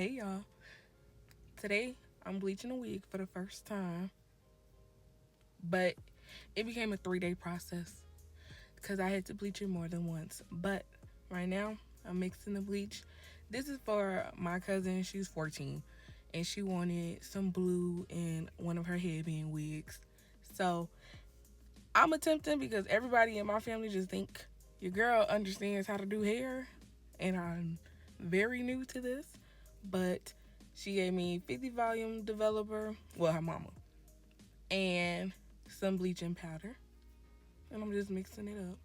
Hey y'all. Today I'm bleaching a wig for the first time, but it became a 3-day process because I had to bleach it more than once. But right now I'm mixing the bleach. This is for my cousin. She's 14 and she wanted some blue in one of her headband wigs. So I'm attempting because everybody in my family just think your girl understands how to do hair, and I'm very new to this. But she gave me 50 volume developer, well, her mama, and some bleaching powder, and I'm just mixing it up.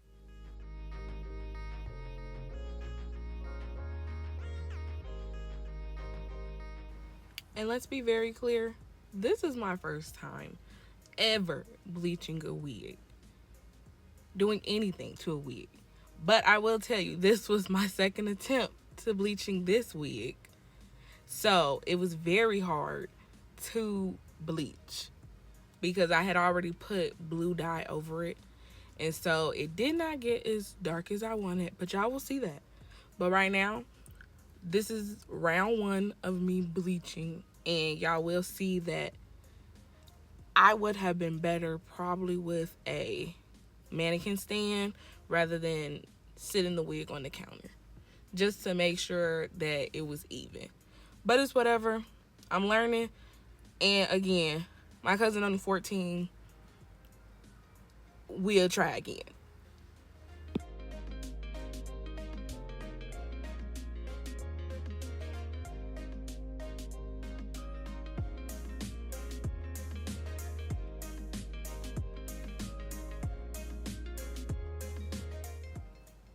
And let's be very clear, this is my first time ever bleaching a wig, doing anything to a wig. But I will tell you, this was my second attempt to bleaching this wig. So it was very hard to bleach because I had already put blue dye over it. And so it did not get as dark as I wanted, but y'all will see that. But right now, this is round one of me bleaching, and y'all will see that I would have been better probably with a mannequin stand rather than sitting the wig on the counter, just to make sure that it was even. But it's whatever. I'm learning. And again, my cousin only 14. We'll try again.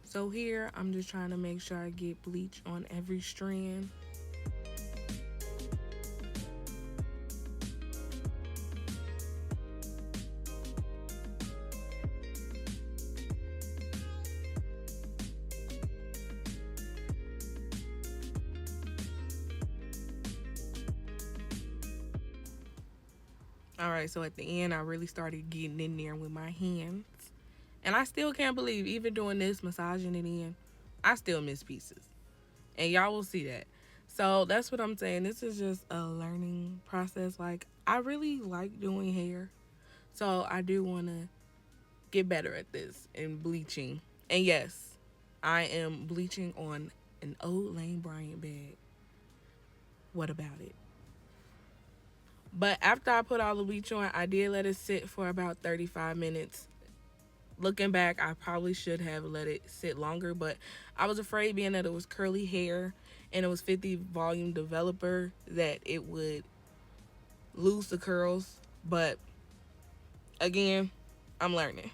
So here, I'm just trying to make sure I get bleach on every strand. All right, so at the end, I really started getting in there with my hands. And I still can't believe, even doing this, massaging it in, I still miss pieces. And y'all will see that. So that's what I'm saying. This is just a learning process. Like, I really like doing hair. So I do want to get better at this and bleaching. And yes, I am bleaching on an old Lane Bryant bag. What about it? But after I put all the bleach on, I did let it sit for about 35 minutes. Looking back, I probably should have let it sit longer, but I was afraid, being that it was curly hair and it was 50 volume developer, that it would lose the curls. But again, I'm learning.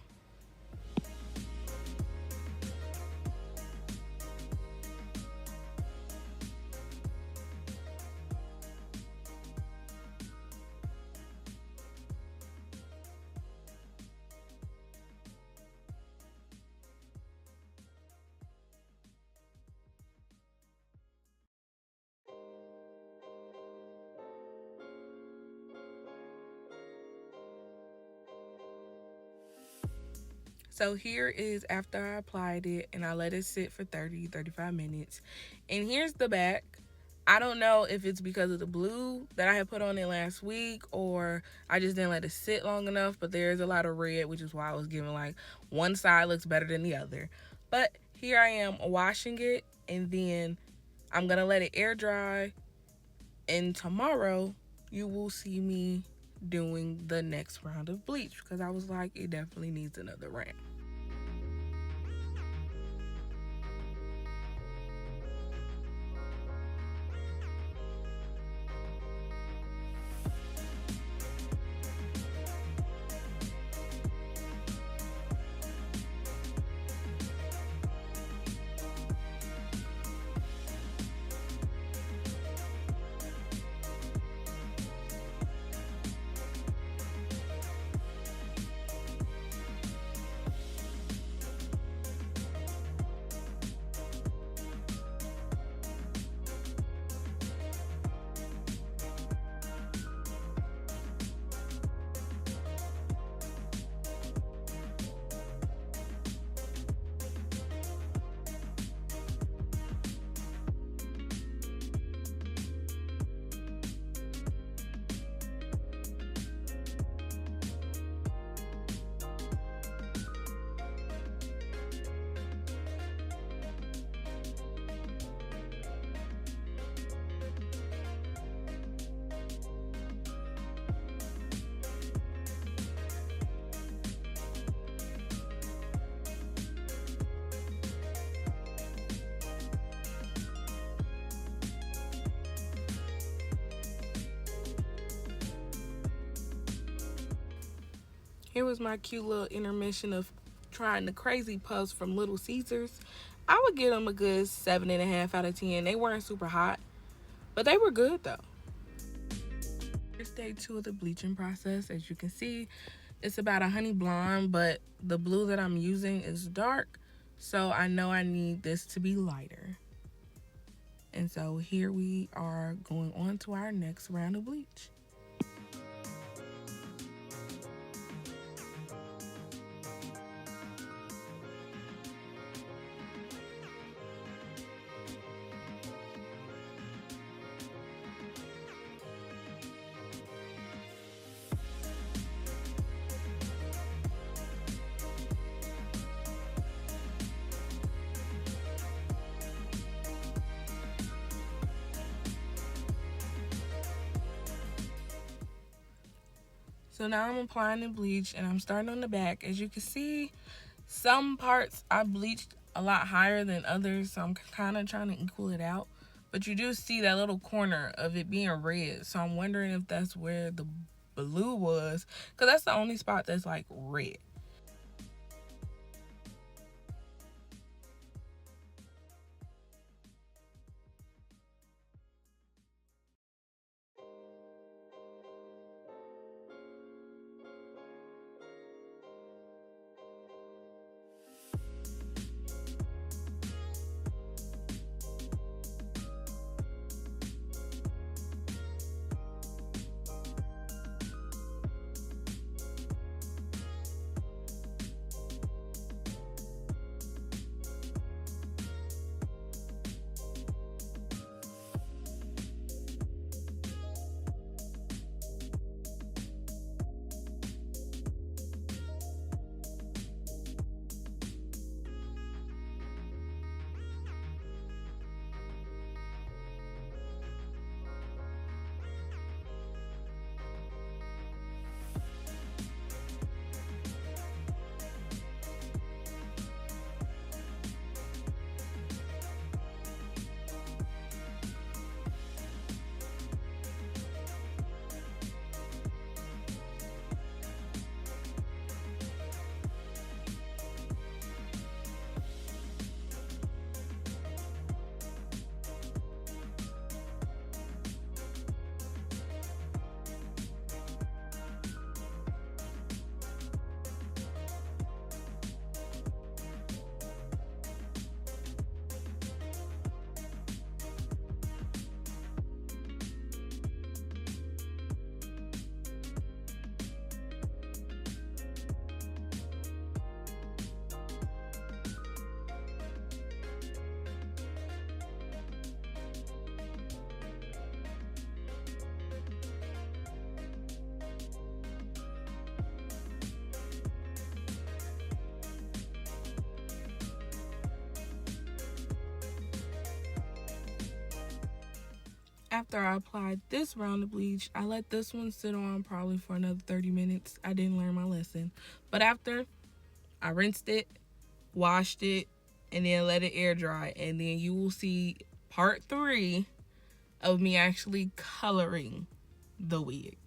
So here is after I applied it and I let it sit for 35 minutes. And here's the back. I don't know if it's because of the blue that I had put on it last week, or I just didn't let it sit long enough, but there's a lot of red, which is why I was giving like one side looks better than the other. But here I am washing it, and then I'm going to let it air dry, and tomorrow you will see me doing the next round of bleach, because I was like, it definitely needs another round. Here was my cute little intermission of trying the crazy puffs from Little Caesars. I would give them a good 7.5 out of 10. They weren't super hot, but they were good though. Here's day 2 of the bleaching process. As you can see, it's about a honey blonde, but the blue that I'm using is dark, so I know I need this to be lighter. And so here we are going on to our next round of bleach. So now I'm applying the bleach and I'm starting on the back. As you can see, some parts I bleached a lot higher than others, so I'm kind of trying to equal it out. But you do see that little corner of it being red, so I'm wondering if that's where the blue was, because that's the only spot that's like red. After I applied this round of bleach, I let this one sit on probably for another 30 minutes. I didn't learn my lesson. But after, I rinsed it, washed it, and then let it air dry. And then you will see part 3 of me actually coloring the wig.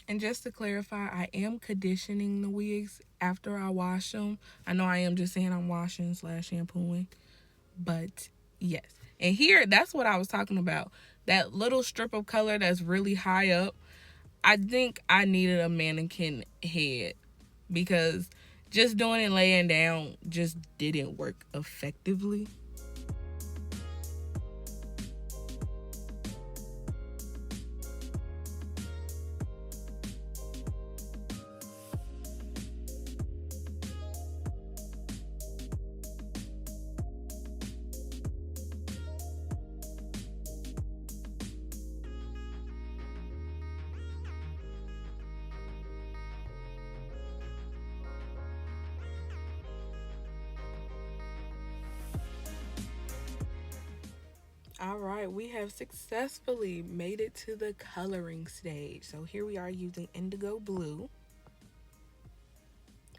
And just to clarify, I am conditioning the wigs after I wash them. I know I am just saying I'm washing / shampooing, but yes. And here, that's what I was talking about. That little strip of color that's really high up. I think I needed a mannequin head because just doing it laying down just didn't work effectively. All right, we have successfully made it to the coloring stage. So here we are using indigo blue.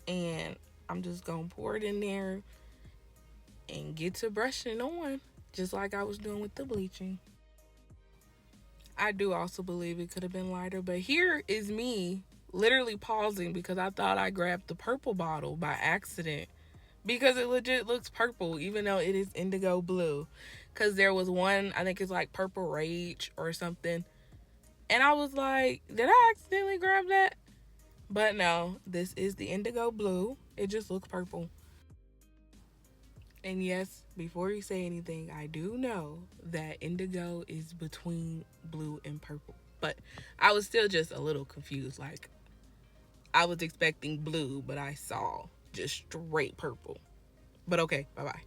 And I'm just going to pour it in there and get to brushing on, just like I was doing with the bleaching. I do also believe it could have been lighter, but here is me literally pausing because I thought I grabbed the purple bottle by accident because it legit looks purple even though it is indigo blue. Because there was one, I think it's like Purple Rage or something, and I was like, did I accidentally grab that? But no, this is the indigo blue. It just looks purple. And yes, before you say anything, I do know that indigo is between blue and purple. But I was still just a little confused. Like, I was expecting blue, but I saw just straight purple. But okay, bye bye.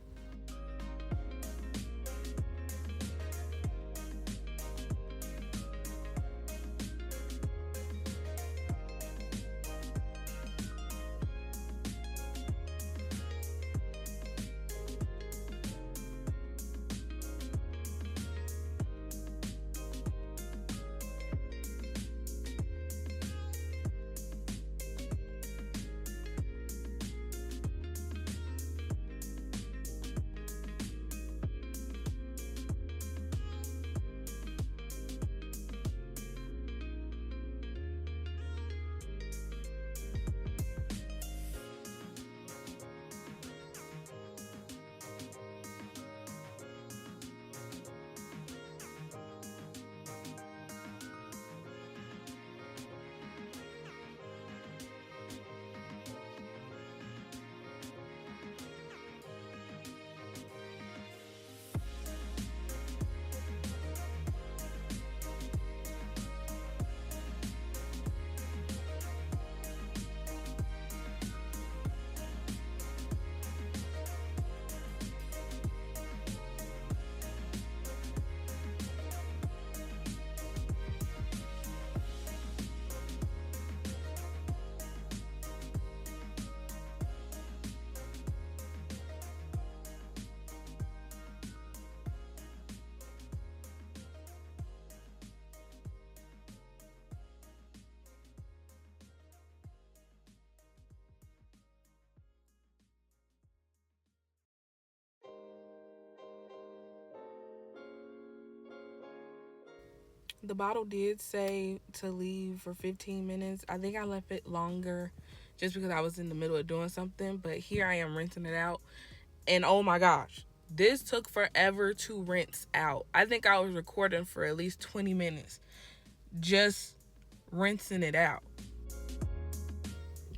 The bottle did say to leave for 15 minutes. I think I left it longer just because I was in the middle of doing something. But here I am rinsing it out. And oh my gosh, this took forever to rinse out. I think I was recording for at least 20 minutes just rinsing it out.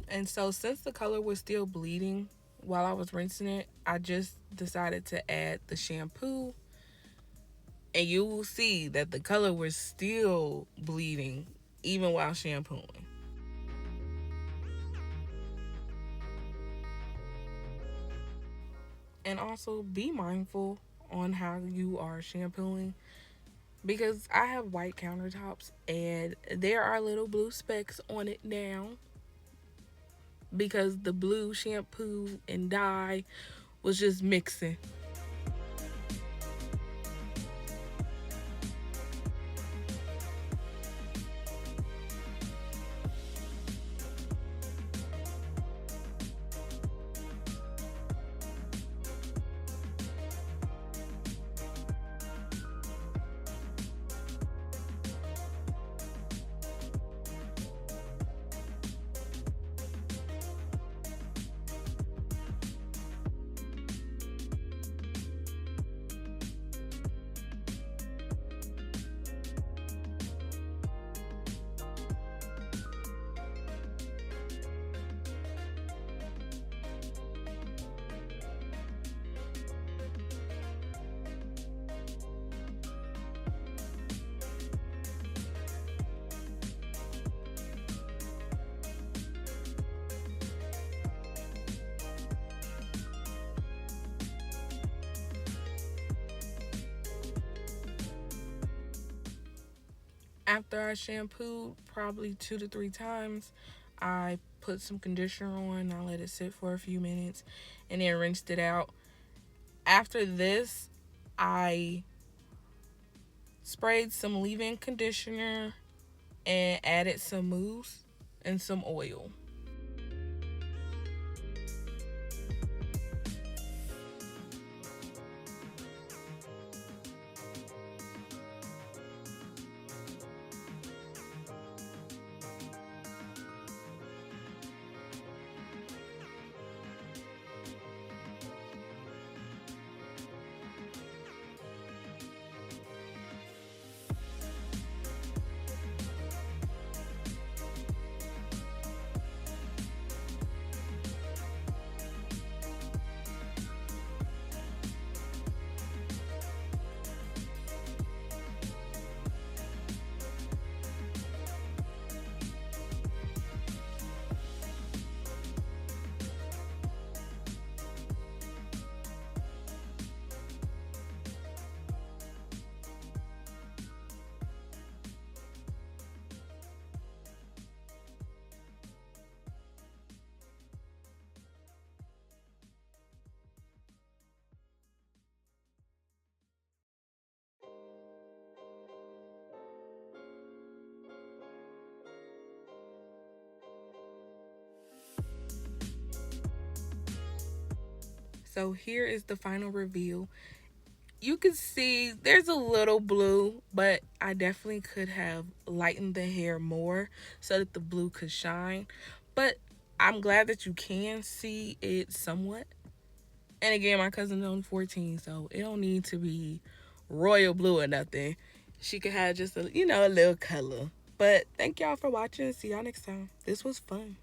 And so since the color was still bleeding while I was rinsing it, I just decided to add the shampoo. And you will see that the color was still bleeding even while shampooing. And also be mindful on how you are shampooing because I have white countertops and there are little blue specks on it now because the blue shampoo and dye was just mixing. After I shampooed probably 2 to 3 times, I put some conditioner on. I let it sit for a few minutes and then rinsed it out. After this, I sprayed some leave-in conditioner and added some mousse and some oil. So here is the final reveal. You can see there's a little blue, but I definitely could have lightened the hair more so that the blue could shine. But I'm glad that you can see it somewhat. And again, my cousin's only 14, so it don't need to be royal blue or nothing. She could have just a little color. But thank y'all for watching. See y'all next time. This was fun.